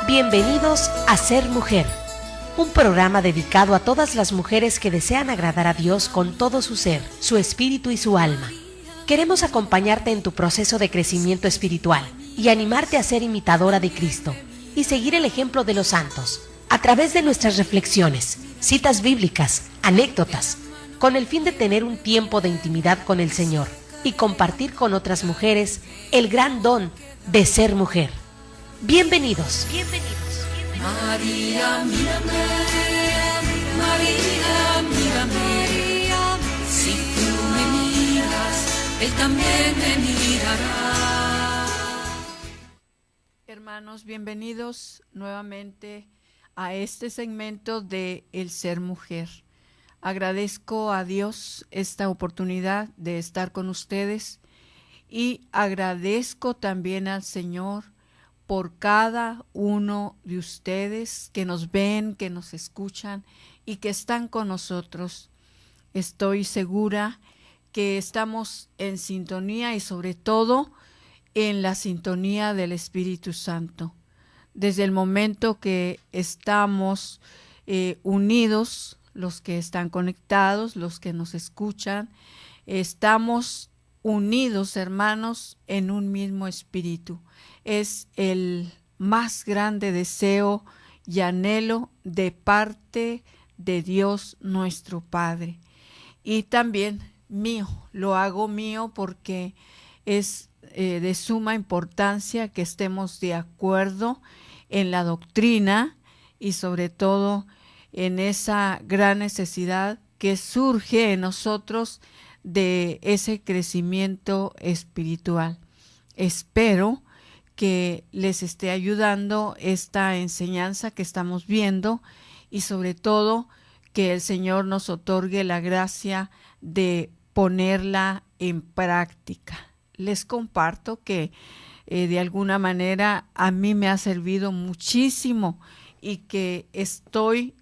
Bienvenidos a Ser Mujer, un programa dedicado a todas las mujeres que desean agradar a Dios con todo su ser, su espíritu y su alma. Queremos acompañarte en tu proceso de crecimiento espiritual y animarte a ser imitadora de Cristo y seguir el ejemplo de los santos a través de nuestras reflexiones, citas bíblicas, anécdotas, con el fin de tener un tiempo de intimidad con el Señor y compartir con otras mujeres el gran don de ser mujer. Bienvenidos. María, mírame, María, mírame, si tú me miras, Él también me mirará. Hermanos, bienvenidos nuevamente a este segmento de El Ser Mujer. Agradezco a Dios esta oportunidad de estar con ustedes y agradezco también al Señor por cada uno de ustedes que nos ven, que nos escuchan y que están con nosotros. Estoy segura que estamos en sintonía y sobre todo en la sintonía del Espíritu Santo. Desde el momento que estamos unidos, los que están conectados, los que nos escuchan, estamos unidos, hermanos, en un mismo espíritu. Es el más grande deseo y anhelo de parte de Dios nuestro Padre. Y también mío, lo hago mío porque es de suma importancia que estemos de acuerdo en la doctrina y sobre todo en esa gran necesidad que surge en nosotros de ese crecimiento espiritual. Espero que les esté ayudando esta enseñanza que estamos viendo y sobre todo que el Señor nos otorgue la gracia de ponerla en práctica. Les comparto que de alguna manera a mí me ha servido muchísimo y que estoy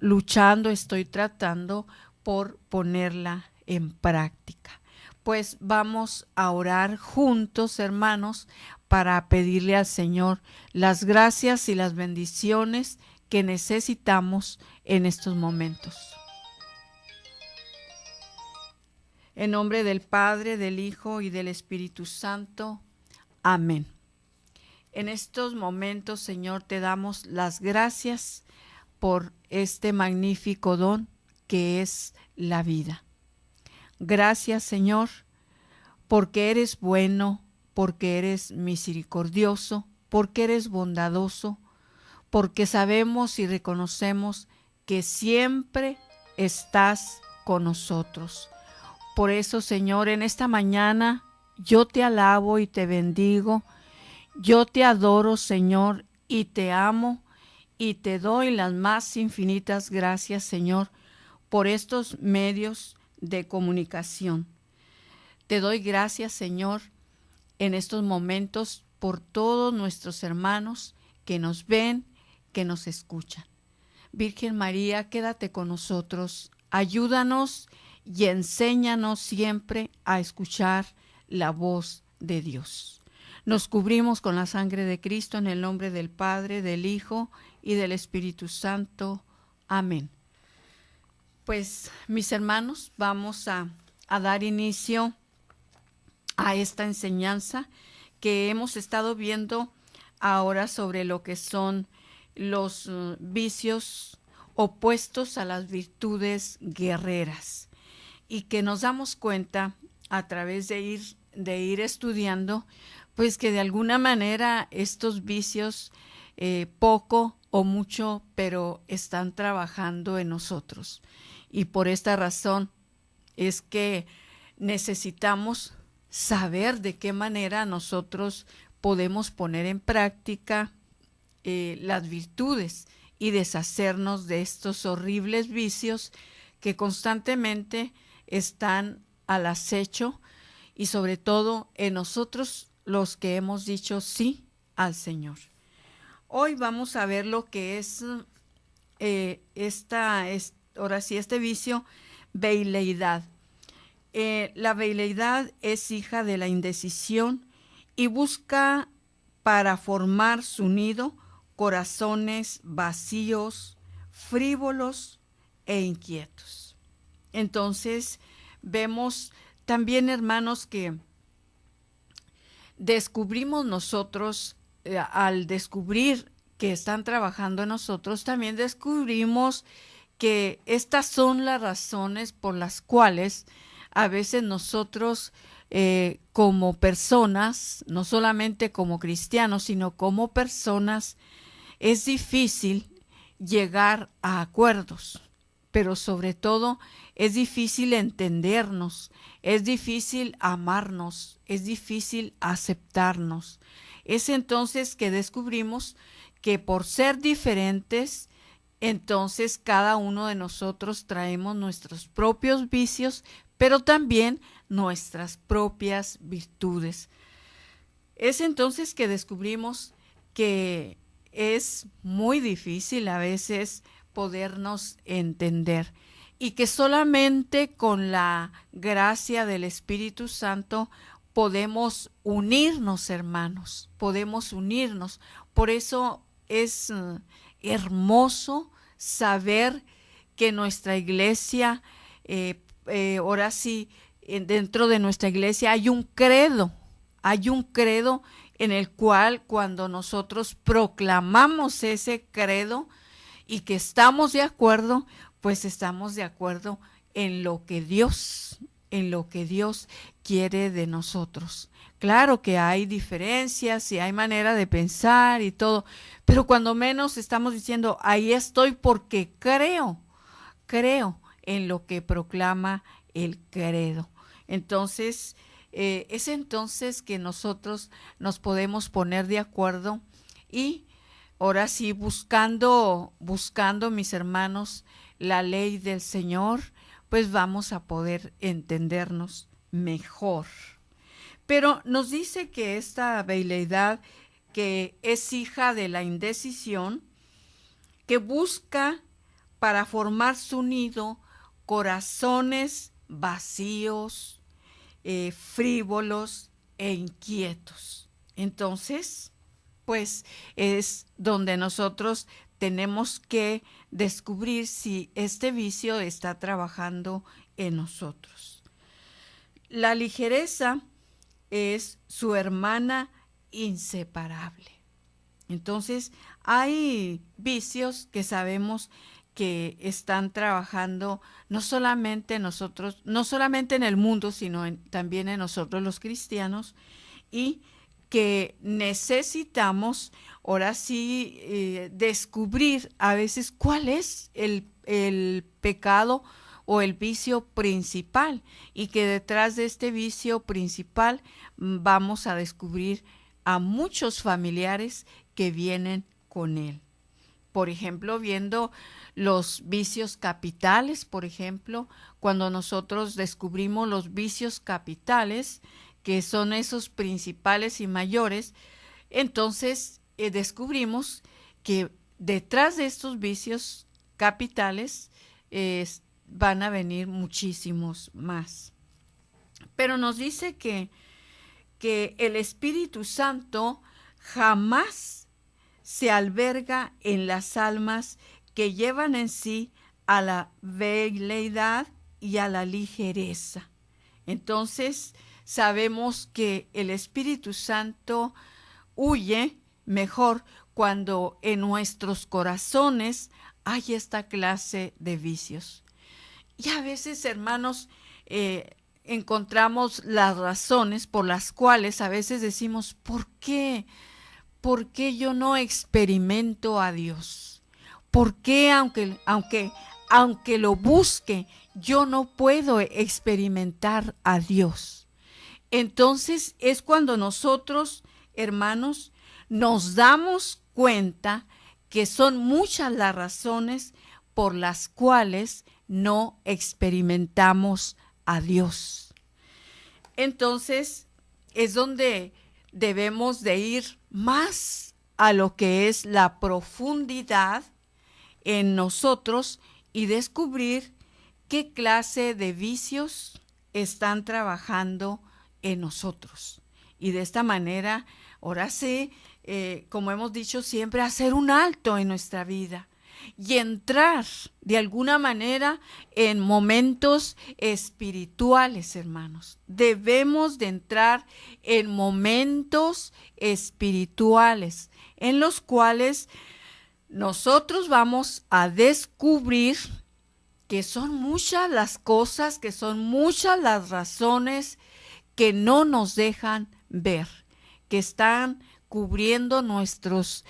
luchando, estoy tratando por ponerla en práctica. Pues vamos a orar juntos, hermanos, para pedirle al Señor las gracias y las bendiciones que necesitamos en estos momentos. En nombre del Padre, del Hijo y del Espíritu Santo. Amén. En estos momentos, Señor, te damos las gracias por este magnífico don que es la vida. Gracias, Señor, porque eres bueno, porque eres misericordioso, porque eres bondadoso, porque sabemos y reconocemos que siempre estás con nosotros. Por eso, Señor, en esta mañana yo te alabo y te bendigo, yo te adoro, Señor, y te amo, y te doy las más infinitas gracias, Señor, por estos medios de comunicación. Te doy gracias, Señor, en estos momentos por todos nuestros hermanos que nos ven, que nos escuchan. Virgen María, quédate con nosotros, ayúdanos y enséñanos siempre a escuchar la voz de Dios. Nos cubrimos con la sangre de Cristo en el nombre del Padre, del Hijo y del Espíritu Santo. Amén. Pues, mis hermanos, vamos a dar inicio a esta enseñanza que hemos estado viendo ahora sobre lo que son los vicios opuestos a las virtudes guerreras y que nos damos cuenta a través de ir estudiando, pues que de alguna manera estos vicios poco o mucho, pero están trabajando en nosotros. Y por esta razón es que necesitamos saber de qué manera nosotros podemos poner en práctica las virtudes y deshacernos de estos horribles vicios que constantemente están al acecho y sobre todo en nosotros los que hemos dicho sí al Señor. Hoy vamos a ver lo que es este vicio, veleidad. La veleidad es hija de la indecisión y busca para formar su nido corazones vacíos, frívolos e inquietos. Entonces, vemos también, hermanos, que descubrimos nosotros, al descubrir que están trabajando en nosotros, también descubrimos que estas son las razones por las cuales a veces nosotros como personas, no solamente como cristianos, sino como personas, es difícil llegar a acuerdos, pero sobre todo es difícil entendernos, es difícil amarnos, es difícil aceptarnos. Es entonces que descubrimos que por ser diferentes, entonces cada uno de nosotros traemos nuestros propios vicios, pero también nuestras propias virtudes. Es entonces que descubrimos que es muy difícil a veces podernos entender y que solamente con la gracia del Espíritu Santo podemos unirnos, hermanos, podemos unirnos. Por eso es hermoso saber que nuestra iglesia, ahora sí, dentro de nuestra iglesia hay un credo en el cual cuando nosotros proclamamos ese credo y que estamos de acuerdo, pues estamos de acuerdo en lo que Dios quiere de nosotros. Claro que hay diferencias y hay manera de pensar y todo, pero cuando menos estamos diciendo, ahí estoy porque creo en lo que proclama el credo. Entonces, es entonces que nosotros nos podemos poner de acuerdo y ahora sí, buscando, mis hermanos, la ley del Señor, pues vamos a poder entendernos mejor. Pero nos dice que esta veleidad, que es hija de la indecisión, que busca para formar su nido corazones vacíos, frívolos e inquietos. Entonces, pues es donde nosotros tenemos que descubrir si este vicio está trabajando en nosotros. La ligereza es su hermana inseparable. Entonces, hay vicios que sabemos que están trabajando no solamente en nosotros, no solamente en el mundo, sino también en nosotros los cristianos, y que necesitamos ahora sí descubrir a veces cuál es el pecado o el vicio principal, y que detrás de este vicio principal vamos a descubrir a muchos familiares que vienen con él. Por ejemplo, viendo los vicios capitales, por ejemplo, cuando nosotros descubrimos los vicios capitales, que son esos principales y mayores, entonces descubrimos que detrás de estos vicios capitales van a venir muchísimos más. Pero nos dice que el Espíritu Santo jamás se alberga en las almas que llevan en sí a la veleidad y a la ligereza. Entonces, sabemos que el Espíritu Santo huye mejor cuando en nuestros corazones hay esta clase de vicios. Y a veces, hermanos, encontramos las razones por las cuales a veces decimos, ¿por qué? ¿Por qué yo no experimento a Dios? ¿Por qué aunque lo busque, yo no puedo experimentar a Dios? Entonces es cuando nosotros, hermanos, nos damos cuenta que son muchas las razones por las cuales no experimentamos a Dios. Entonces es donde debemos de ir más a lo que es la profundidad en nosotros y descubrir qué clase de vicios están trabajando en nosotros. Y de esta manera, ahora sí, como hemos dicho siempre, hacer un alto en nuestra vida y entrar de alguna manera en momentos espirituales, hermanos. Debemos de entrar en momentos espirituales en los cuales nosotros vamos a descubrir que son muchas las cosas, que son muchas las razones que no nos dejan ver, que están cubriendo nuestros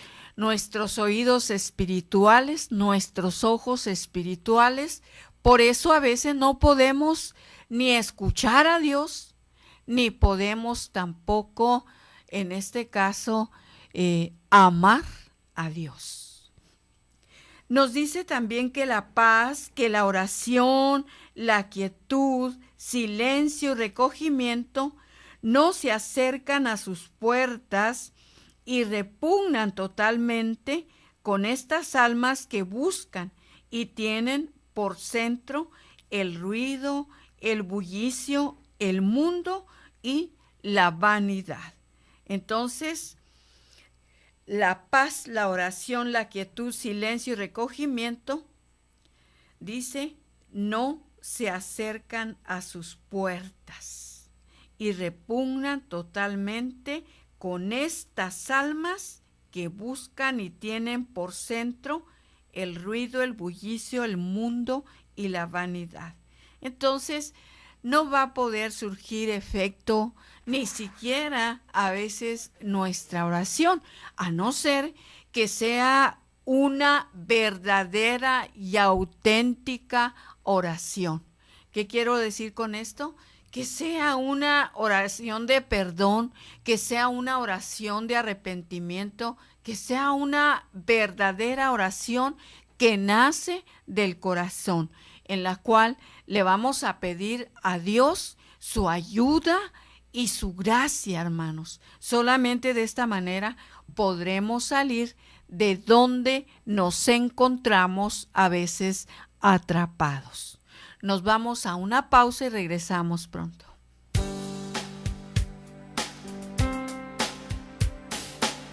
oídos espirituales, nuestros ojos espirituales. Por eso a veces no podemos ni escuchar a Dios, ni podemos tampoco, en este caso, amar a Dios. Nos dice también que la paz, que la oración, la quietud, silencio y recogimiento no se acercan a sus puertas y repugnan totalmente con estas almas que buscan y tienen por centro el ruido, el bullicio, el mundo y la vanidad. Entonces, la paz, la oración, la quietud, silencio y recogimiento, dice, no se acercan a sus puertas y repugnan totalmente con estas almas que buscan y tienen por centro el ruido, el bullicio, el mundo y la vanidad. Entonces, no va a poder surgir efecto ni siquiera a veces nuestra oración, a no ser que sea una verdadera y auténtica oración. ¿Qué quiero decir con esto? Que sea una oración de perdón, que sea una oración de arrepentimiento, que sea una verdadera oración que nace del corazón, en la cual le vamos a pedir a Dios su ayuda y su gracia, hermanos. Solamente de esta manera podremos salir de donde nos encontramos a veces atrapados. Nos vamos a una pausa y regresamos pronto.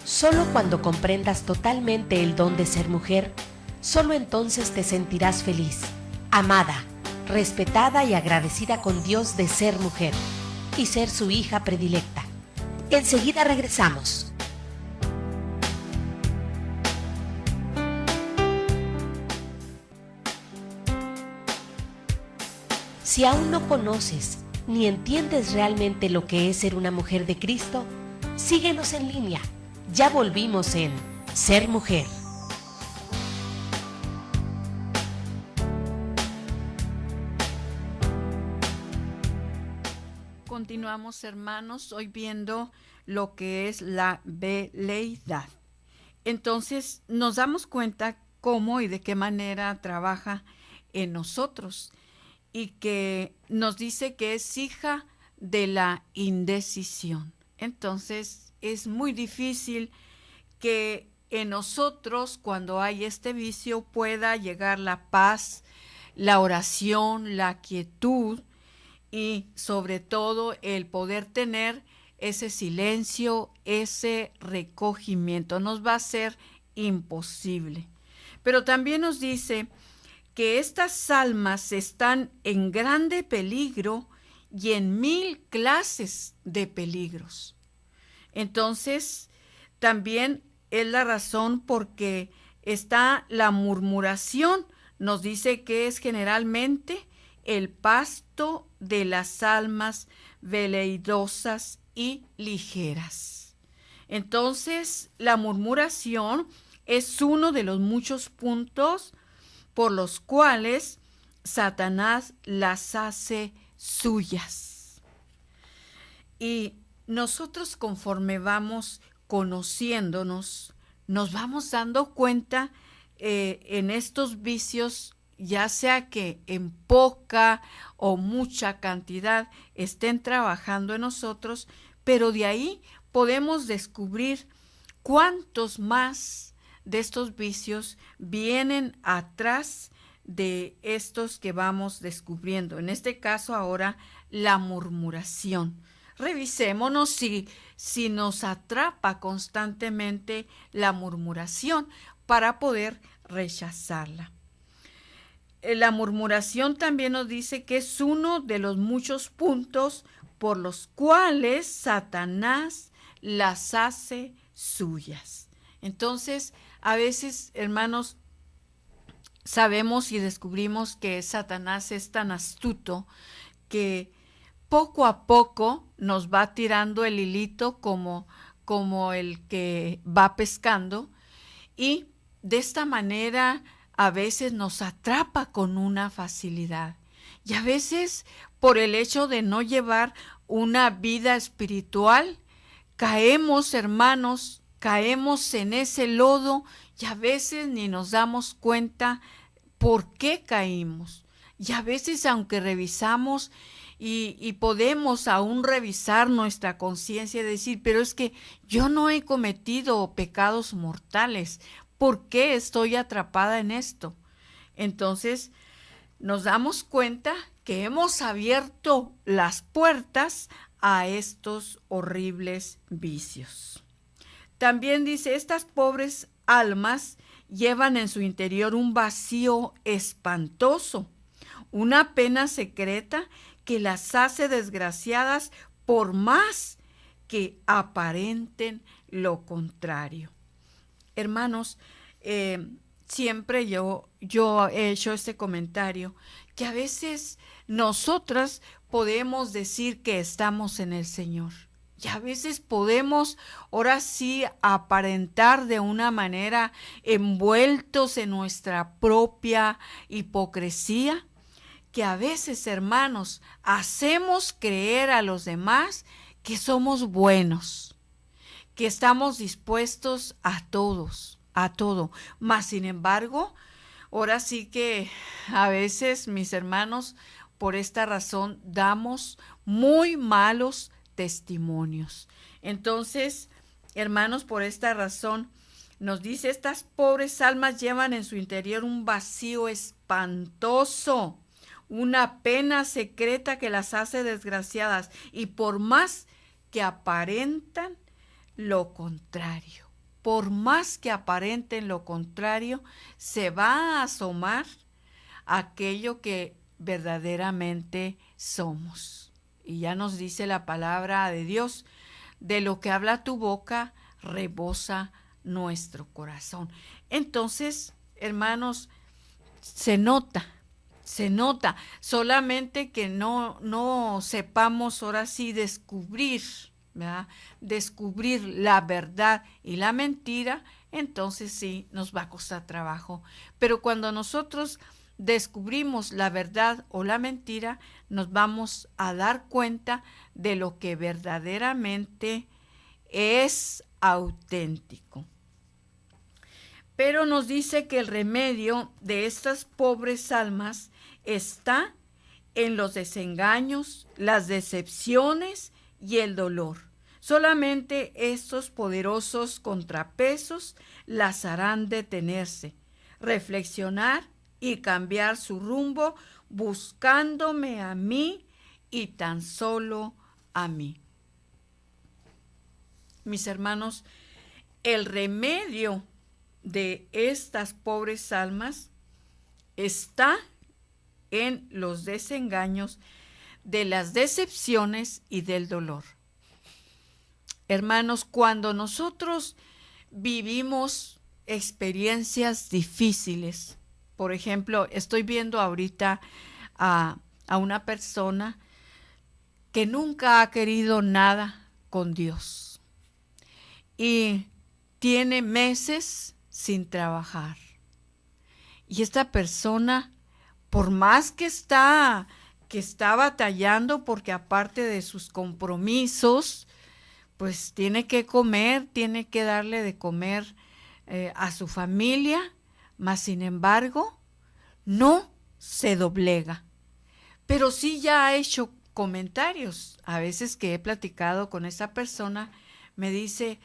Solo cuando comprendas totalmente el don de ser mujer, solo entonces te sentirás feliz, amada, respetada y agradecida con Dios de ser mujer y ser su hija predilecta. Enseguida regresamos. Si aún no conoces ni entiendes realmente lo que es ser una mujer de Cristo, síguenos en línea. Ya volvimos en Ser Mujer. Continuamos, hermanos, hoy viendo lo que es la veleidad. Entonces, nos damos cuenta cómo y de qué manera trabaja en nosotros, y que nos dice que es hija de la indecisión. Entonces, es muy difícil que en nosotros, cuando hay este vicio, pueda llegar la paz, la oración, la quietud y sobre todo el poder tener ese silencio, ese recogimiento. Nos va a ser imposible. Pero también nos dice que estas almas están en grande peligro y en 1000 clases de peligros. Entonces, también es la razón porque está la murmuración. Nos dice que es generalmente el pasto de las almas veleidosas y ligeras. Entonces, la murmuración es uno de los muchos puntos por los cuales Satanás las hace suyas. Y nosotros, conforme vamos conociéndonos, nos vamos dando cuenta en estos vicios, ya sea que en poca o mucha cantidad estén trabajando en nosotros, pero de ahí podemos descubrir cuántos más de estos vicios vienen atrás de estos que vamos descubriendo. En este caso ahora, la murmuración. revisémonos si nos atrapa constantemente la murmuración para poder rechazarla. La murmuración también nos dice que es uno de los muchos puntos por los cuales Satanás las hace suyas. Entonces, a veces, hermanos, sabemos y descubrimos que Satanás es tan astuto que poco a poco nos va tirando el hilito como el que va pescando, y de esta manera a veces nos atrapa con una facilidad. Y a veces, por el hecho de no llevar una vida espiritual, caemos, hermanos, caemos en ese lodo y a veces ni nos damos cuenta por qué caímos. Y a veces, aunque revisamos y podemos aún revisar nuestra conciencia y decir, pero es que yo no he cometido pecados mortales, ¿por qué estoy atrapada en esto? Entonces, nos damos cuenta que hemos abierto las puertas a estos horribles vicios. También dice, estas pobres almas llevan en su interior un vacío espantoso, una pena secreta que las hace desgraciadas por más que aparenten lo contrario. Hermanos, siempre yo he hecho este comentario, que a veces nosotras podemos decir que estamos en el Señor. Y a veces podemos, ahora sí, aparentar de una manera envueltos en nuestra propia hipocresía, que a veces, hermanos, hacemos creer a los demás que somos buenos, que estamos dispuestos a todo. Mas, sin embargo, ahora sí que a veces, mis hermanos, por esta razón damos muy malos testimonios. Entonces, hermanos, por esta razón nos dice, estas pobres almas llevan en su interior un vacío espantoso, una pena secreta que las hace desgraciadas, y por más que aparentan lo contrario, se va a asomar aquello que verdaderamente somos. Y ya nos dice la palabra de Dios, de lo que habla tu boca, rebosa nuestro corazón. Entonces, hermanos, se nota, solamente que no sepamos ahora sí descubrir, ¿verdad? Descubrir la verdad y la mentira, entonces sí nos va a costar trabajo. Pero cuando nosotros descubrimos la verdad o la mentira, nos vamos a dar cuenta de lo que verdaderamente es auténtico. Pero nos dice que el remedio de estas pobres almas está en los desengaños, las decepciones y el dolor. Solamente estos poderosos contrapesos las harán detenerse, reflexionar y cambiar su rumbo, buscándome a mí y tan solo a mí. Mis hermanos, el remedio de estas pobres almas está en los desengaños, de las decepciones y del dolor. Hermanos, cuando nosotros vivimos experiencias difíciles, por ejemplo, estoy viendo ahorita a una persona que nunca ha querido nada con Dios y tiene meses sin trabajar. Y esta persona, por más que está batallando, porque aparte de sus compromisos, pues tiene que comer, tiene que darle de comer a su familia, mas sin embargo, no se doblega. Pero sí ya ha hecho comentarios. A veces que he platicado con esa persona, me dice,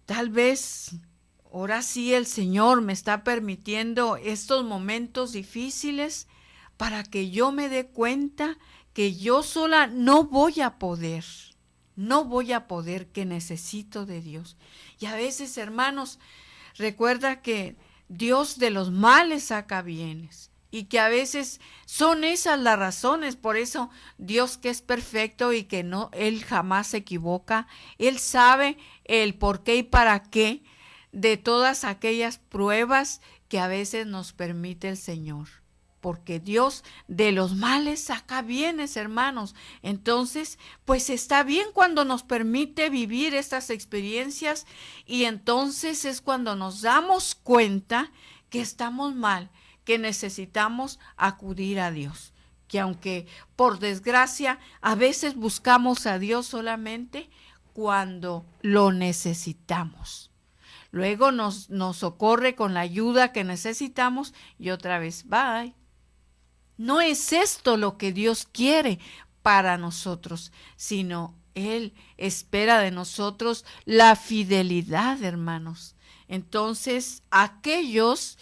tal vez ahora sí el Señor me está permitiendo estos momentos difíciles para que yo me dé cuenta que yo sola no voy a poder, que necesito de Dios. Y a veces, hermanos, recuerda que Dios de los males saca bienes y que a veces son esas las razones. Por eso Dios, que es perfecto y que no, Él jamás se equivoca, Él sabe el por qué y para qué de todas aquellas pruebas que a veces nos permite el Señor. Porque Dios de los males saca bienes, hermanos. Entonces, pues está bien cuando nos permite vivir estas experiencias, y entonces es cuando nos damos cuenta que estamos mal, que necesitamos acudir a Dios. Que aunque por desgracia a veces buscamos a Dios solamente cuando lo necesitamos. Luego nos socorre con la ayuda que necesitamos y otra vez, bye. No es esto lo que Dios quiere para nosotros, sino Él espera de nosotros la fidelidad, hermanos. Entonces, aquellos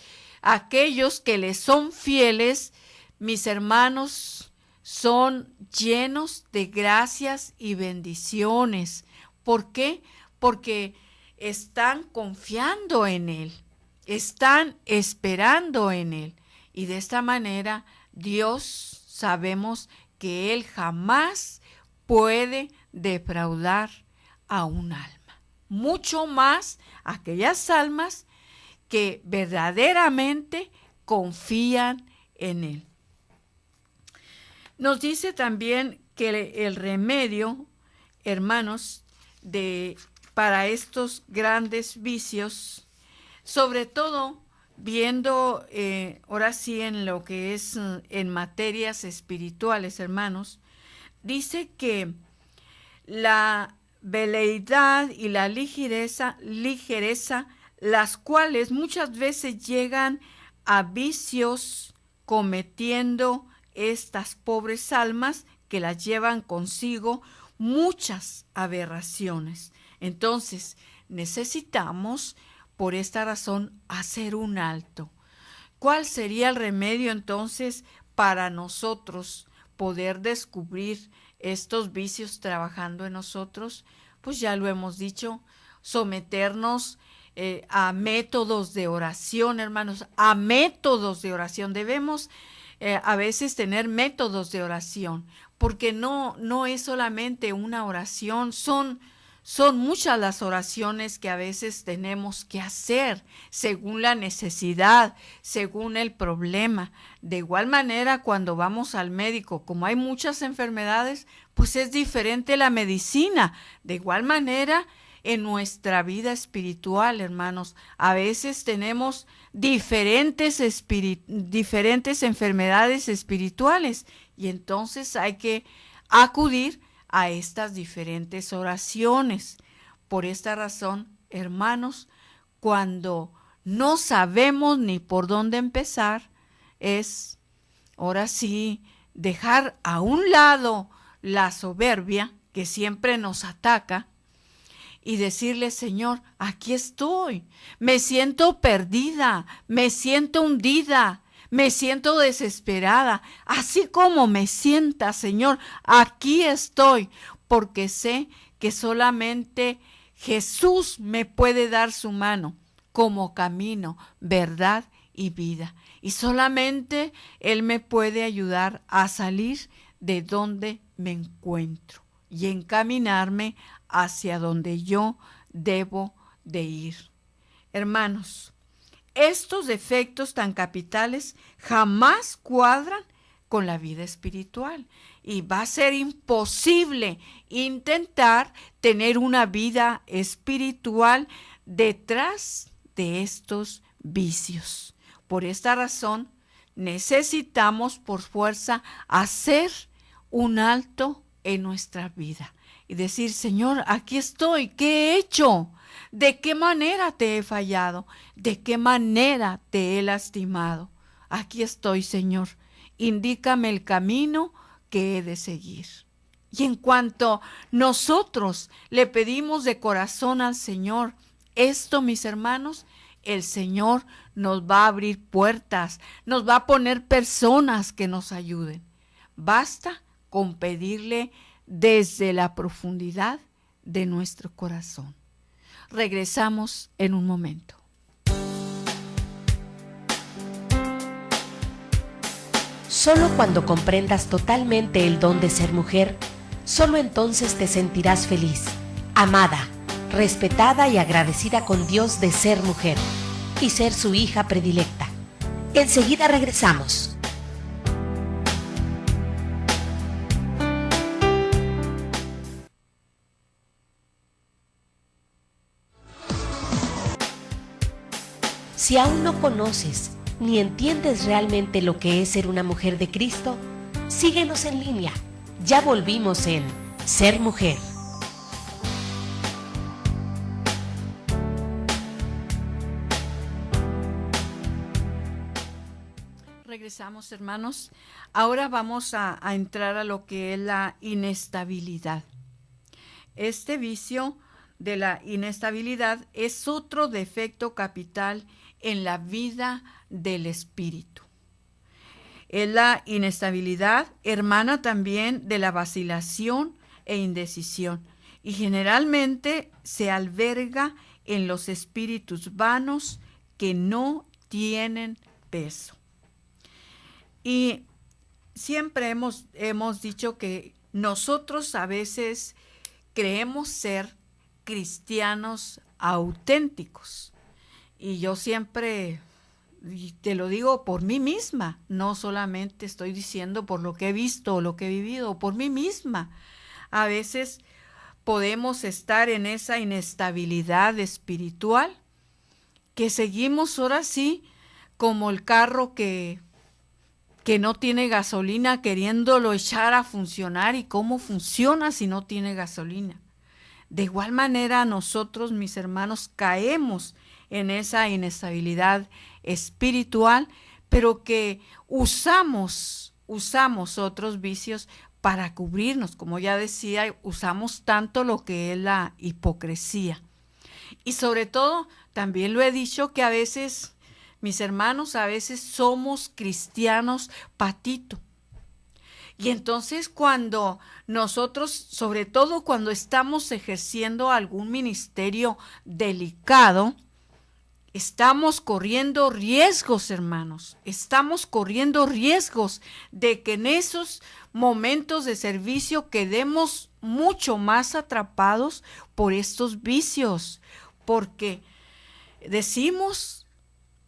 que le son fieles, mis hermanos, son llenos de gracias y bendiciones. ¿Por qué? Porque están confiando en Él, están esperando en Él. Y de esta manera, Dios, sabemos que Él jamás puede defraudar a un alma. Mucho más aquellas almas que verdaderamente confían en Él. Nos dice también que el remedio, hermanos, para estos grandes vicios, sobre todo viendo ahora sí en lo que es en materias espirituales, hermanos, dice que la veleidad y la ligereza, las cuales muchas veces llegan a vicios, cometiendo estas pobres almas que las llevan consigo muchas aberraciones. Entonces, necesitamos, por esta razón, hacer un alto. ¿Cuál sería el remedio entonces para nosotros poder descubrir estos vicios trabajando en nosotros? Pues ya lo hemos dicho, someternos a métodos de oración, hermanos, a métodos de oración. Debemos a veces tener métodos de oración, porque no es solamente una oración, son muchas las oraciones que a veces tenemos que hacer según la necesidad, según el problema. De igual manera, cuando vamos al médico, como hay muchas enfermedades, pues es diferente la medicina. De igual manera, en nuestra vida espiritual, hermanos, a veces tenemos diferentes enfermedades espirituales, y entonces hay que acudir a estas diferentes oraciones. Por esta razón, hermanos, cuando no sabemos ni por dónde empezar, es, ahora sí, dejar a un lado la soberbia que siempre nos ataca y decirle: Señor, aquí estoy, me siento perdida, me siento hundida, me siento desesperada, así como me sienta, Señor, aquí estoy, porque sé que solamente Jesús me puede dar su mano como camino, verdad y vida. Y solamente Él me puede ayudar a salir de donde me encuentro y encaminarme hacia donde yo debo de ir. Hermanos, estos defectos tan capitales jamás cuadran con la vida espiritual, y va a ser imposible intentar tener una vida espiritual detrás de estos vicios. Por esta razón, necesitamos por fuerza hacer un alto en nuestra vida y decir: Señor, aquí estoy, ¿qué he hecho? ¿De qué manera te he fallado? ¿De qué manera te he lastimado? Aquí estoy, Señor. Indícame el camino que he de seguir. Y en cuanto nosotros le pedimos de corazón al Señor esto, mis hermanos, el Señor nos va a abrir puertas, nos va a poner personas que nos ayuden. Basta con pedirle desde la profundidad de nuestro corazón. Regresamos en un momento. Solo cuando comprendas totalmente el don de ser mujer, solo entonces te sentirás feliz, amada, respetada y agradecida con Dios de ser mujer y ser su hija predilecta. Enseguida regresamos. Si aún no conoces ni entiendes realmente lo que es ser una mujer de Cristo, síguenos en línea. Ya volvimos en Ser Mujer. Regresamos, hermanos. Ahora vamos a entrar a lo que es la inestabilidad. Este vicio de la inestabilidad es otro defecto capital en la vida del espíritu. Es la inestabilidad, hermana también de la vacilación e indecisión, y generalmente se alberga en los espíritus vanos que no tienen peso. Y siempre hemos dicho que nosotros a veces creemos ser cristianos auténticos. Y yo siempre, y te lo digo por mí misma, no solamente estoy diciendo por lo que he visto o lo que he vivido, por mí misma. A veces podemos estar en esa inestabilidad espiritual que seguimos ahora sí como el carro que no tiene gasolina, queriéndolo echar a funcionar. ¿Y cómo funciona si no tiene gasolina? De igual manera nosotros, mis hermanos, caemos en esa inestabilidad espiritual, pero que usamos otros vicios para cubrirnos. Como ya decía, usamos tanto lo que es la hipocresía. Y sobre todo, también lo he dicho, que a veces, mis hermanos, a veces somos cristianos patito. Y entonces cuando nosotros, sobre todo cuando estamos ejerciendo algún ministerio delicado, estamos corriendo riesgos, hermanos. Estamos corriendo riesgos de que en esos momentos de servicio quedemos mucho más atrapados por estos vicios, porque decimos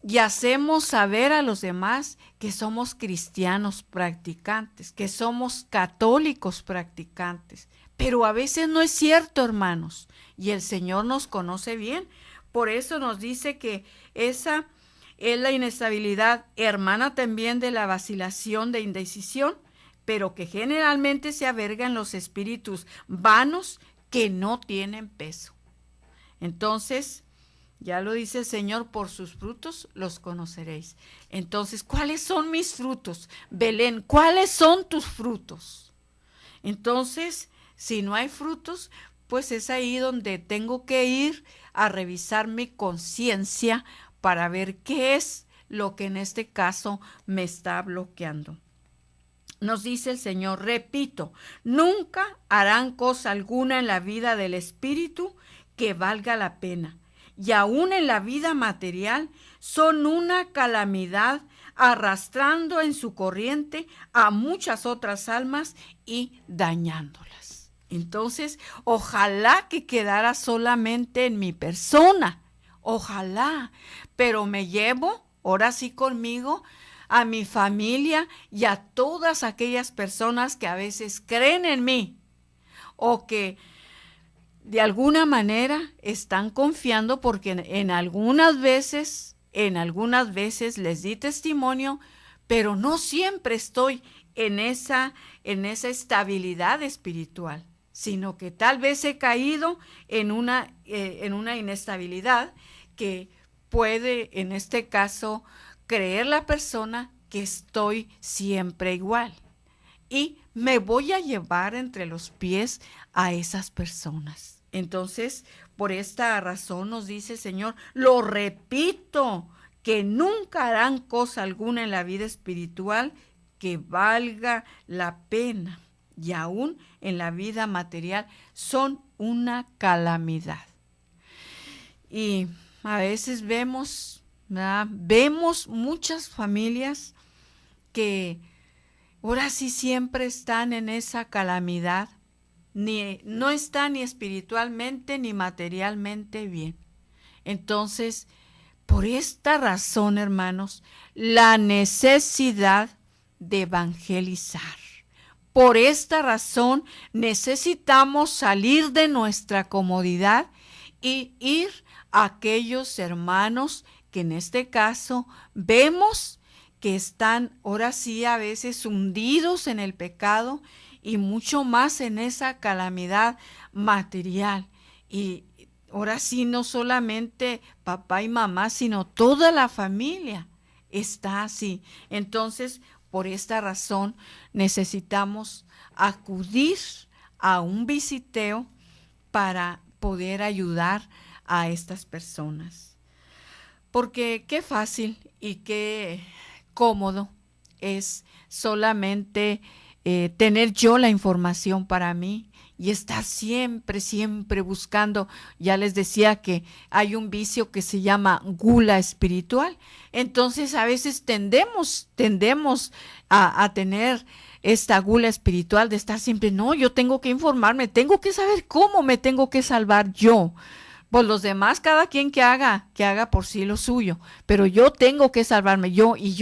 y hacemos saber a los demás que somos cristianos practicantes, que somos católicos practicantes. Pero a veces no es cierto, hermanos, y el Señor nos conoce bien. Por eso nos dice que esa es la inestabilidad, hermana también de la vacilación, de indecisión, pero que generalmente se alberga en los espíritus vanos que no tienen peso. Entonces, ya lo dice el Señor, por sus frutos los conoceréis. Entonces, ¿cuáles son mis frutos? Belén, ¿cuáles son tus frutos? Entonces, si no hay frutos, pues es ahí donde tengo que ir a revisar mi conciencia para ver qué es lo que en este caso me está bloqueando. Nos dice el Señor, repito, nunca harán cosa alguna en la vida del espíritu que valga la pena. Y aún en la vida material son una calamidad, arrastrando en su corriente a muchas otras almas y dañándolas. Entonces, ojalá que quedara solamente en mi persona, ojalá, pero me llevo, ahora sí conmigo, a mi familia y a todas aquellas personas que a veces creen en mí o que de alguna manera están confiando, porque en algunas veces les di testimonio, pero no siempre estoy en esa estabilidad espiritual, sino que tal vez he caído en una inestabilidad que puede, en este caso, creer la persona que estoy siempre igual. Y me voy a llevar entre los pies a esas personas. Entonces, por esta razón nos dice el Señor, lo repito, que nunca harán cosa alguna en la vida espiritual que valga la pena. y aún en la vida material son una calamidad. Y a veces vemos, ¿verdad? Vemos muchas familias que ahora sí siempre están en esa calamidad, no están ni espiritualmente ni materialmente bien. Entonces, por esta razón, hermanos, la necesidad de evangelizar. Por esta razón necesitamos salir de nuestra comodidad y ir a aquellos hermanos que en este caso vemos que están ahora sí a veces hundidos en el pecado y mucho más en esa calamidad material. Y ahora sí no solamente papá y mamá, sino toda la familia está así. Entonces, por esta razón necesitamos acudir a un visiteo para poder ayudar a estas personas. Porque qué fácil y qué cómodo es solamente tener yo la información para mí y estar siempre buscando. Ya les decía que hay un vicio que se llama gula espiritual. Entonces a veces tendemos a tener esta gula espiritual de estar siempre, no, yo tengo que informarme, tengo que saber cómo me tengo que salvar yo. Pues los demás, cada quien que haga por sí lo suyo, pero yo tengo que salvarme, yo. Y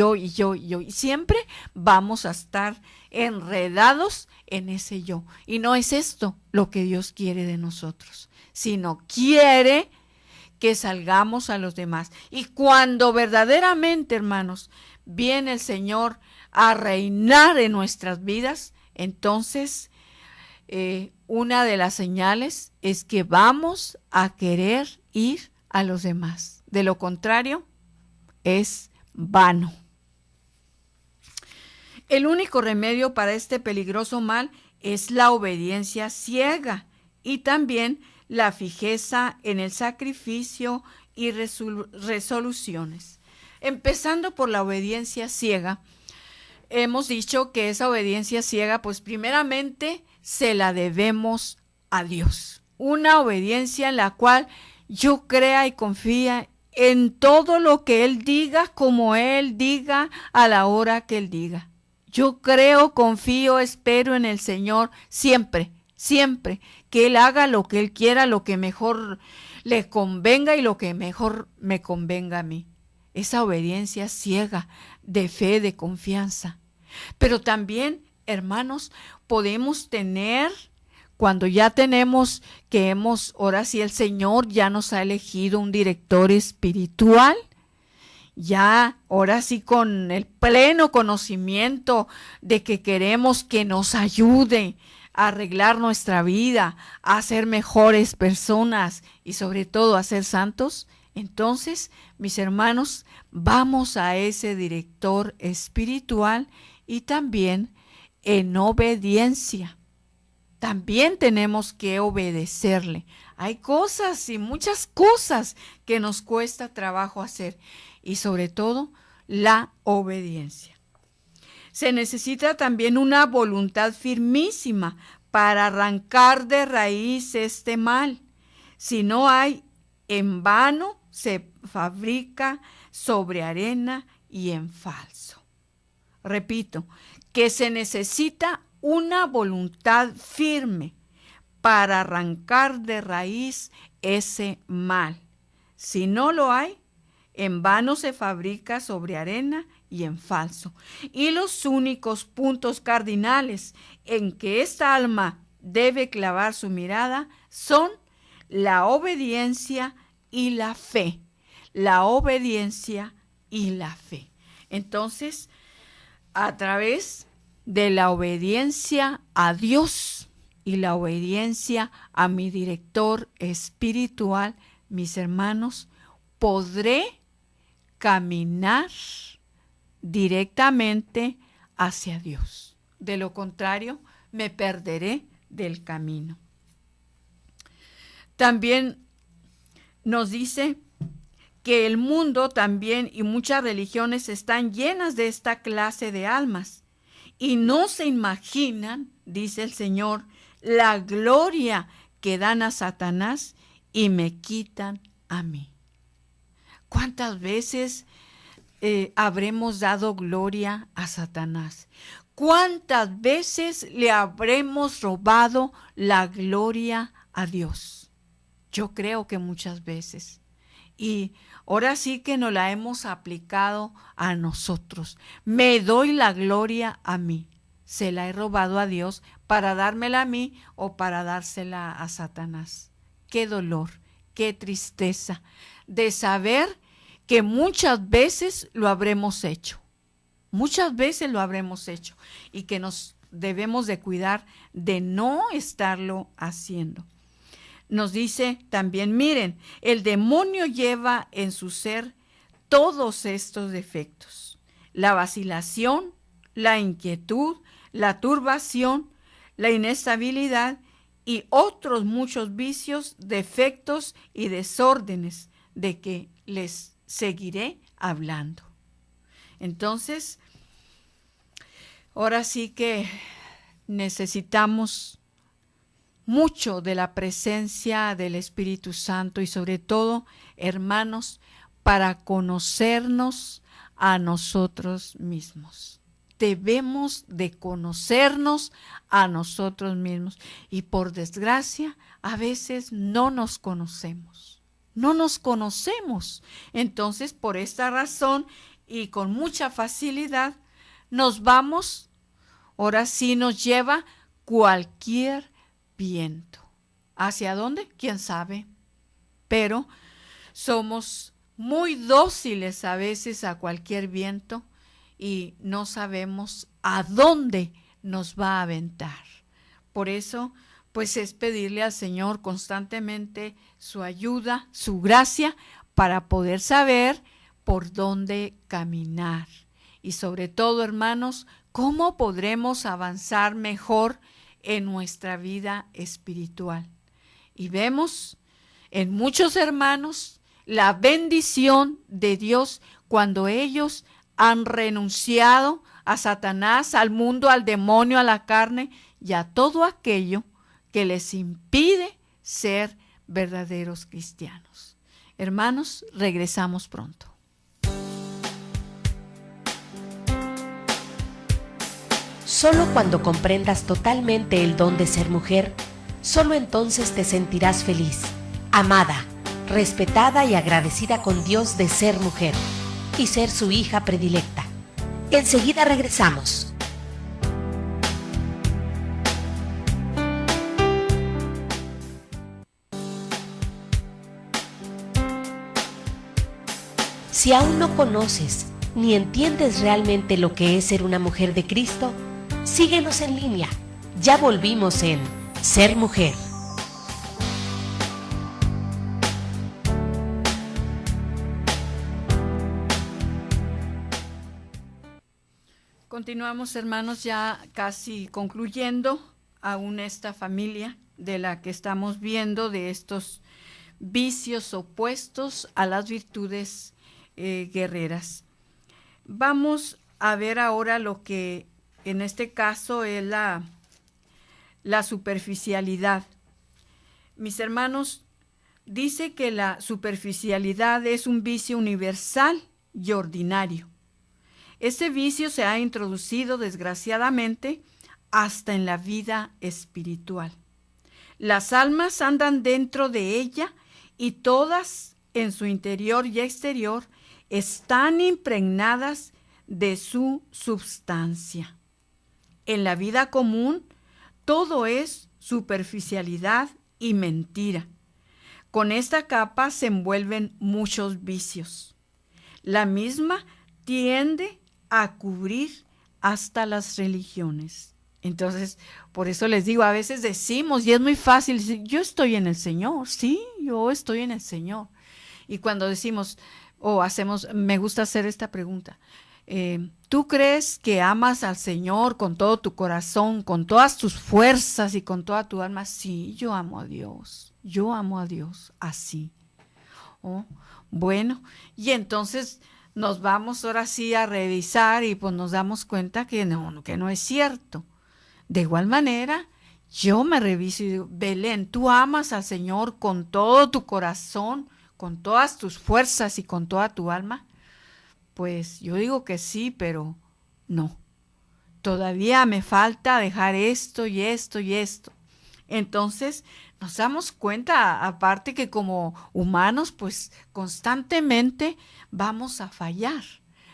siempre vamos a estar enredados en ese yo. Y no es esto lo que Dios quiere de nosotros, sino quiere que salgamos a los demás. Y cuando verdaderamente, hermanos, viene el Señor a reinar en nuestras vidas, entonces una de las señales es que vamos a querer ir a los demás. De lo contrario, es vano. El único remedio para este peligroso mal es la obediencia ciega y también la fijeza en el sacrificio y resoluciones. Empezando por la obediencia ciega, hemos dicho que esa obediencia ciega, pues primeramente se la debemos a Dios. Una obediencia en la cual yo crea y confía en todo lo que Él diga, como Él diga, a la hora que Él diga. Yo creo, confío, espero en el Señor siempre, que Él haga lo que Él quiera, lo que mejor le convenga y lo que mejor me convenga a mí. Esa obediencia ciega, de fe, de confianza. Pero también, hermanos, podemos tener, cuando ya tenemos que ahora sí el Señor ya nos ha elegido un director espiritual, ya ahora sí con el pleno conocimiento de que queremos que nos ayude a arreglar nuestra vida, a ser mejores personas y sobre todo a ser santos. Entonces, mis hermanos, vamos a ese director espiritual y también en obediencia. También tenemos que obedecerle. Hay cosas y muchas cosas que nos cuesta trabajo hacer y sobre todo la obediencia. Se necesita también una voluntad firmísima para arrancar de raíz este mal. Si no hay, en vano se fabrica sobre arena y en falso. Repito, que se necesita una voluntad firme para arrancar de raíz ese mal. Si no lo hay, en vano se fabrica sobre arena y en falso. Y los únicos puntos cardinales en que esta alma debe clavar su mirada son la obediencia y la fe. La obediencia y la fe. Entonces, a través de la obediencia a Dios y la obediencia a mi director espiritual, mis hermanos, podré caminar directamente hacia Dios. De lo contrario, me perderé del camino. También nos dice que el mundo también y muchas religiones están llenas de esta clase de almas y no se imaginan, dice el Señor, la gloria que dan a Satanás y me quitan a mí. ¿Cuántas veces habremos dado gloria a Satanás? ¿Cuántas veces le habremos robado la gloria a Dios? Yo creo que muchas veces. Y ahora sí que nos la hemos aplicado a nosotros. Me doy la gloria a mí. Se la he robado a Dios para dármela a mí o para dársela a Satanás. Qué dolor, qué tristeza de saber que muchas veces lo habremos hecho. Muchas veces lo habremos hecho y que nos debemos de cuidar de no estarlo haciendo. Nos dice también, miren, el demonio lleva en su ser todos estos defectos: la vacilación, la inquietud, la turbación, la inestabilidad y otros muchos vicios, defectos y desórdenes de que les seguiré hablando. Entonces, ahora sí que necesitamos mucho de la presencia del Espíritu Santo y sobre todo, hermanos, para conocernos a nosotros mismos. Debemos de conocernos a nosotros mismos y por desgracia a veces no nos conocemos. No nos conocemos. Entonces, por esta razón y con mucha facilidad nos vamos, ahora sí nos lleva cualquier viento. ¿Hacia dónde? ¿Quién sabe? Pero somos muy dóciles a veces a cualquier viento y no sabemos a dónde nos va a aventar. Por eso, pues es pedirle al Señor constantemente su ayuda, su gracia, para poder saber por dónde caminar. Y sobre todo, hermanos, cómo podremos avanzar mejor en nuestra vida espiritual. Y vemos en muchos hermanos la bendición de Dios cuando ellos han renunciado a Satanás, al mundo, al demonio, a la carne y a todo aquello que les impide ser verdaderos cristianos. Hermanos, regresamos pronto. Solo cuando comprendas totalmente el don de ser mujer, solo entonces te sentirás feliz, amada, respetada y agradecida con Dios de ser mujer y ser su hija predilecta. Enseguida regresamos. Si aún no conoces ni entiendes realmente lo que es ser una mujer de Cristo, síguenos en línea. Ya volvimos en Ser Mujer. Continuamos, hermanos, ya casi concluyendo aún esta familia de la que estamos viendo, de estos vicios opuestos a las virtudes guerreras. Vamos a ver ahora lo que en este caso es la superficialidad. Mis hermanos, dice que la superficialidad es un vicio universal y ordinario. Ese vicio se ha introducido desgraciadamente hasta en la vida espiritual. Las almas andan dentro de ella y todas en su interior y exterior están impregnadas de su substancia. En la vida común, todo es superficialidad y mentira. Con esta capa se envuelven muchos vicios. La misma tiende a cubrir hasta las religiones. Entonces, por eso les digo, a veces decimos, y es muy fácil decir, yo estoy en el Señor. Sí, yo estoy en el Señor. Y cuando decimos, me gusta hacer esta pregunta, ¿tú crees que amas al Señor con todo tu corazón, con todas tus fuerzas y con toda tu alma? Sí, yo amo a Dios así. Bueno, y entonces nos vamos ahora sí a revisar y pues nos damos cuenta que no es cierto. De igual manera, yo me reviso y digo, Belén, ¿tú amas al Señor con todo tu corazón, con todas tus fuerzas y con toda tu alma? Pues yo digo que sí, pero no. Todavía me falta dejar esto y esto y esto. Entonces nos damos cuenta, aparte que como humanos, pues constantemente vamos a fallar.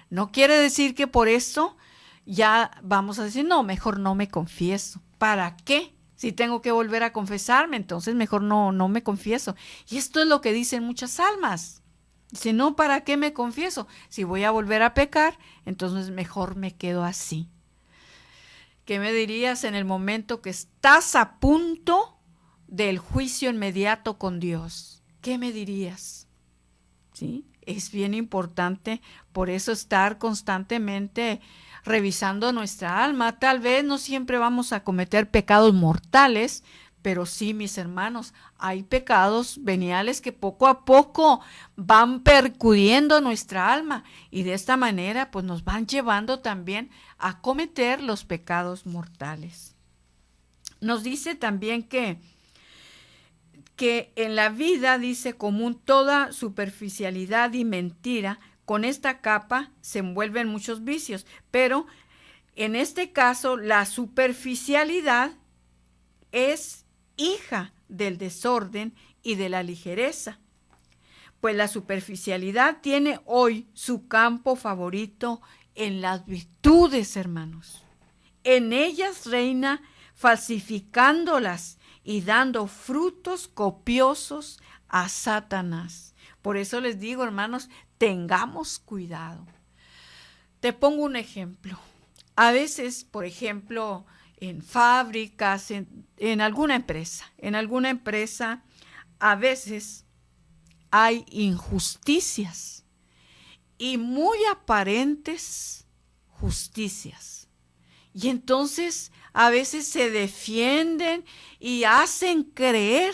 No quiere decir que por eso ya vamos a decir, no, mejor no me confieso. ¿Para qué? Si tengo que volver a confesarme, entonces mejor no me confieso. Y esto es lo que dicen muchas almas. Dice, no, ¿para qué me confieso? Si voy a volver a pecar, entonces mejor me quedo así. ¿Qué me dirías en el momento que estás a punto del juicio inmediato con Dios? ¿Qué me dirías? ¿Sí? Es bien importante por eso estar constantemente revisando nuestra alma. Tal vez no siempre vamos a cometer pecados mortales, pero sí, mis hermanos, hay pecados veniales que poco a poco van percudiendo nuestra alma y de esta manera pues nos van llevando también a cometer los pecados mortales. Nos dice también que en la vida, dice, común toda superficialidad y mentira, con esta capa se envuelven muchos vicios, pero en este caso la superficialidad es hija del desorden y de la ligereza, pues la superficialidad tiene hoy su campo favorito en las virtudes, hermanos. En ellas reina falsificándolas y dando frutos copiosos a Satanás. Por eso les digo, hermanos, tengamos cuidado. Te pongo un ejemplo. A veces, por ejemplo, en fábricas, en alguna empresa, a veces hay injusticias y muy aparentes justicias. Y entonces a veces se defienden y hacen creer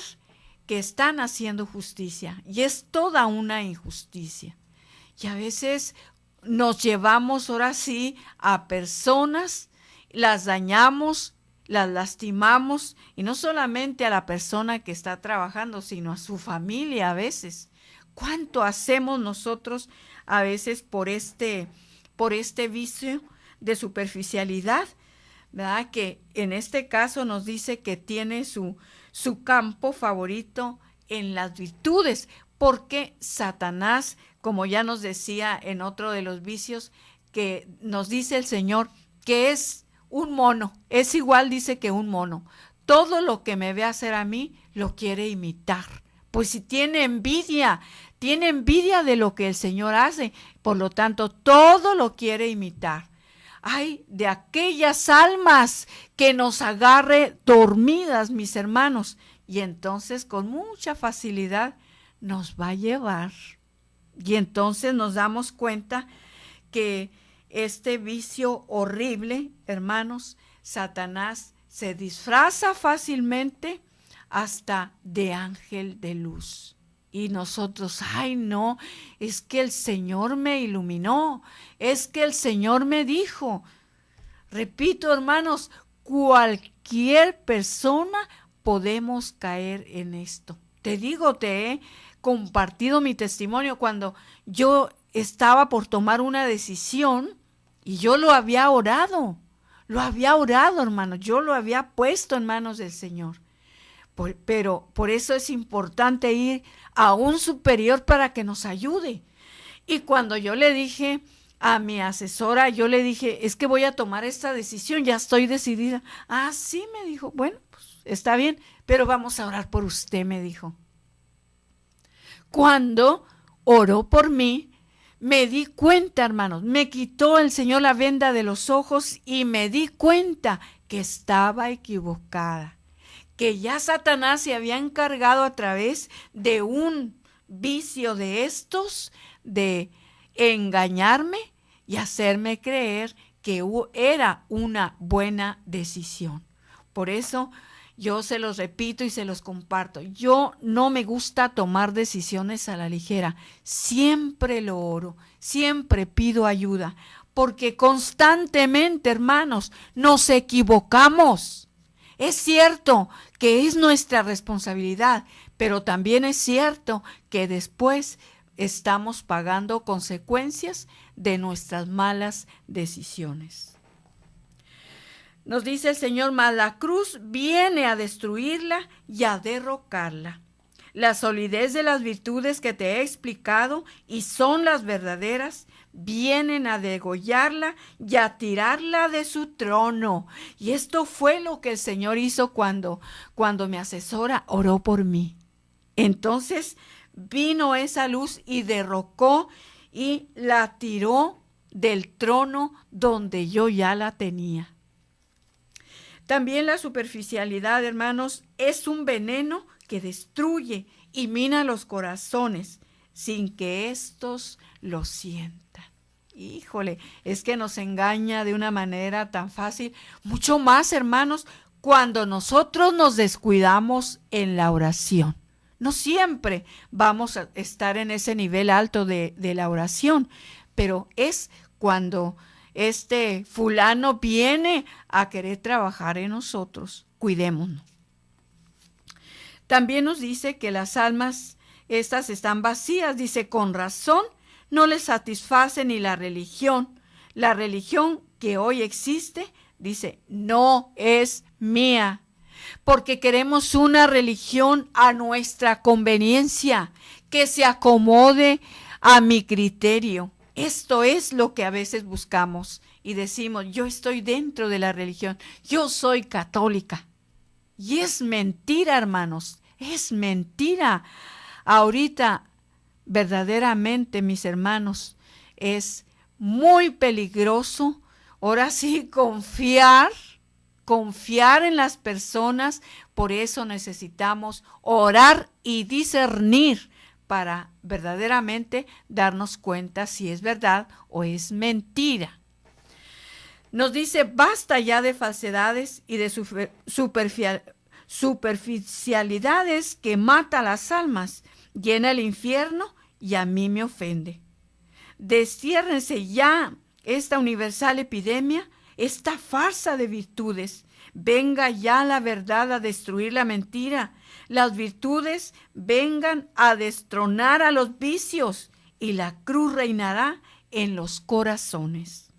que están haciendo justicia y es toda una injusticia. Y a veces nos llevamos ahora sí a personas, las dañamos, las lastimamos, y no solamente a la persona que está trabajando, sino a su familia a veces. ¿Cuánto hacemos nosotros a veces por este vicio de superficialidad? ¿Verdad? Que en este caso nos dice que tiene su campo favorito en las virtudes, porque Satanás, como ya nos decía en otro de los vicios, que nos dice el Señor, que es un mono, es igual, dice, que un mono. Todo lo que me ve hacer a mí, lo quiere imitar. Pues si tiene envidia de lo que el Señor hace, por lo tanto, todo lo quiere imitar. Ay, de aquellas almas que nos agarre dormidas, mis hermanos, y entonces con mucha facilidad nos va a llevar. Y entonces nos damos cuenta que este vicio horrible, hermanos, Satanás se disfraza fácilmente hasta de ángel de luz. Y nosotros, ay no, es que el Señor me iluminó, es que el Señor me dijo. Repito, hermanos, cualquier persona podemos caer en esto. Te digo, te he compartido mi testimonio cuando yo estaba por tomar una decisión y yo lo había orado, hermano, yo lo había puesto en manos del Señor. Pero por eso es importante ir a un superior para que nos ayude. Y cuando yo le dije a mi asesora, yo le dije, es que voy a tomar esta decisión, ya estoy decidida. Ah, sí, me dijo, bueno, pues está bien, pero vamos a orar por usted, me dijo. Cuando oró por mí, me di cuenta, hermanos, me quitó el Señor la venda de los ojos y me di cuenta que estaba equivocada, que ya Satanás se había encargado a través de un vicio de estos, de engañarme y hacerme creer que era una buena decisión. Por eso Yo se los repito y se los comparto. Yo no me gusta tomar decisiones a la ligera. Siempre lo oro, siempre pido ayuda, porque constantemente, hermanos, nos equivocamos. Es cierto que es nuestra responsabilidad, pero también es cierto que después estamos pagando consecuencias de nuestras malas decisiones. Nos dice el Señor, mas la cruz viene a destruirla y a derrocarla. La solidez de las virtudes que te he explicado y son las verdaderas, vienen a degollarla y a tirarla de su trono. Y esto fue lo que el Señor hizo cuando mi asesora oró por mí. Entonces vino esa luz y derrocó y la tiró del trono donde yo ya la tenía. También la superficialidad, hermanos, es un veneno que destruye y mina los corazones sin que éstos lo sientan. Híjole, es que nos engaña de una manera tan fácil. Mucho más, hermanos, cuando nosotros nos descuidamos en la oración. No siempre vamos a estar en ese nivel alto de la oración, pero es cuando este fulano viene a querer trabajar en nosotros. Cuidémonos. También nos dice que las almas, estas están vacías. Dice, con razón no les satisface ni la religión. La religión que hoy existe, dice, no es mía. Porque queremos una religión a nuestra conveniencia, que se acomode a mi criterio. Esto es lo que a veces buscamos y decimos, yo estoy dentro de la religión, yo soy católica. Y es mentira, hermanos, es mentira. Ahorita, verdaderamente, mis hermanos, es muy peligroso, ahora sí, confiar en las personas. Por eso necesitamos orar y discernir para verdaderamente darnos cuenta si es verdad o es mentira. Nos dice, basta ya de falsedades y de superficialidades que mata las almas, llena el infierno y a mí me ofende. Destiérrense ya esta universal epidemia, esta farsa de virtudes. Venga ya la verdad a destruir la mentira. Las virtudes vengan a destronar a los vicios y la cruz reinará en los corazones.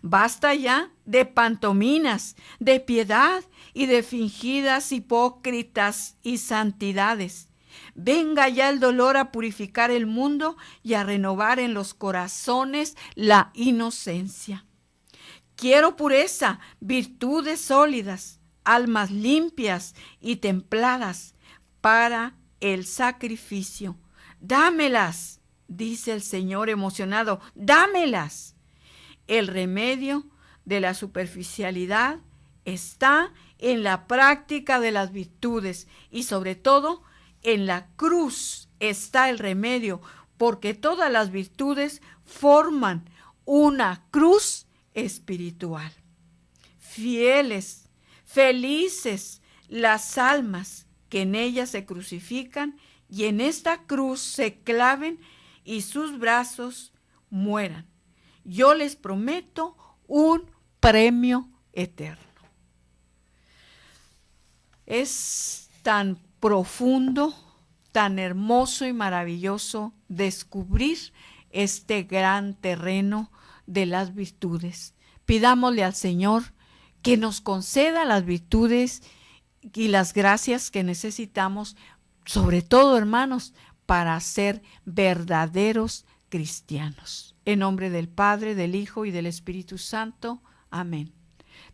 Basta ya de pantominas, de piedad y de fingidas hipócritas y santidades. Venga ya el dolor a purificar el mundo y a renovar en los corazones la inocencia. Quiero pureza, virtudes sólidas, almas limpias y templadas para el sacrificio. Dámelas, dice el Señor emocionado, dámelas. El remedio de la superficialidad está en la práctica de las virtudes y sobre todo en la cruz está el remedio, porque todas las virtudes forman una cruz espiritual. Fieles, felices las almas que en ella se crucifican y en esta cruz se claven y sus brazos mueran. Yo les prometo un premio eterno. Es tan profundo, tan hermoso y maravilloso descubrir este gran terreno de las virtudes. Pidámosle al Señor que nos conceda las virtudes y las gracias que necesitamos, sobre todo, hermanos, para ser verdaderos cristianos. En nombre del Padre, del Hijo y del Espíritu Santo. Amén.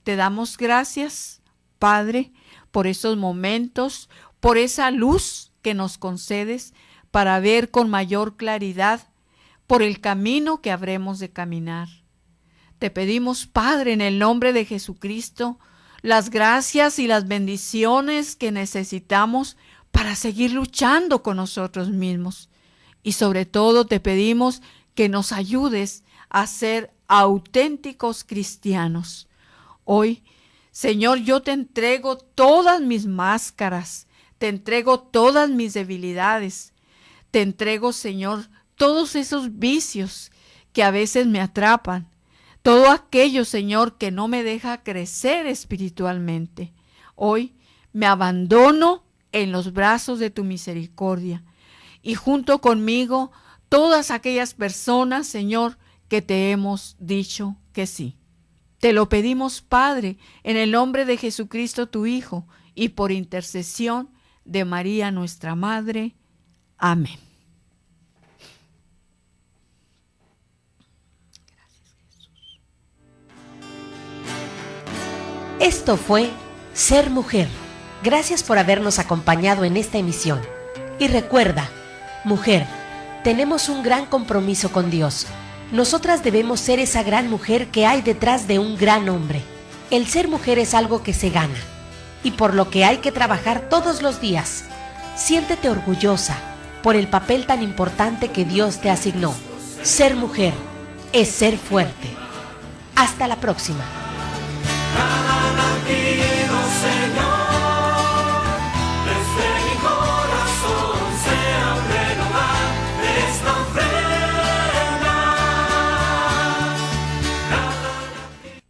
Te damos gracias, Padre, por esos momentos, por esa luz que nos concedes para ver con mayor claridad por el camino que habremos de caminar. Te pedimos, Padre, en el nombre de Jesucristo, las gracias y las bendiciones que necesitamos para seguir luchando con nosotros mismos. Y sobre todo te pedimos que nos ayudes a ser auténticos cristianos. Hoy Señor, yo te entrego todas mis máscaras, te entrego todas mis debilidades, te entrego, Señor, todos esos vicios que a veces me atrapan, todo aquello, Señor, que no me deja crecer espiritualmente. Hoy me abandono en los brazos de tu misericordia y junto conmigo todas aquellas personas, Señor, que te hemos dicho que sí. Te lo pedimos, Padre, en el nombre de Jesucristo, tu Hijo, y por intercesión de María, nuestra Madre. Amén. Esto fue Ser Mujer. Gracias por habernos acompañado en esta emisión. Y recuerda, mujer, tenemos un gran compromiso con Dios. Nosotras debemos ser esa gran mujer que hay detrás de un gran hombre. El ser mujer es algo que se gana y por lo que hay que trabajar todos los días. Siéntete orgullosa por el papel tan importante que Dios te asignó. Ser mujer es ser fuerte. Hasta la próxima.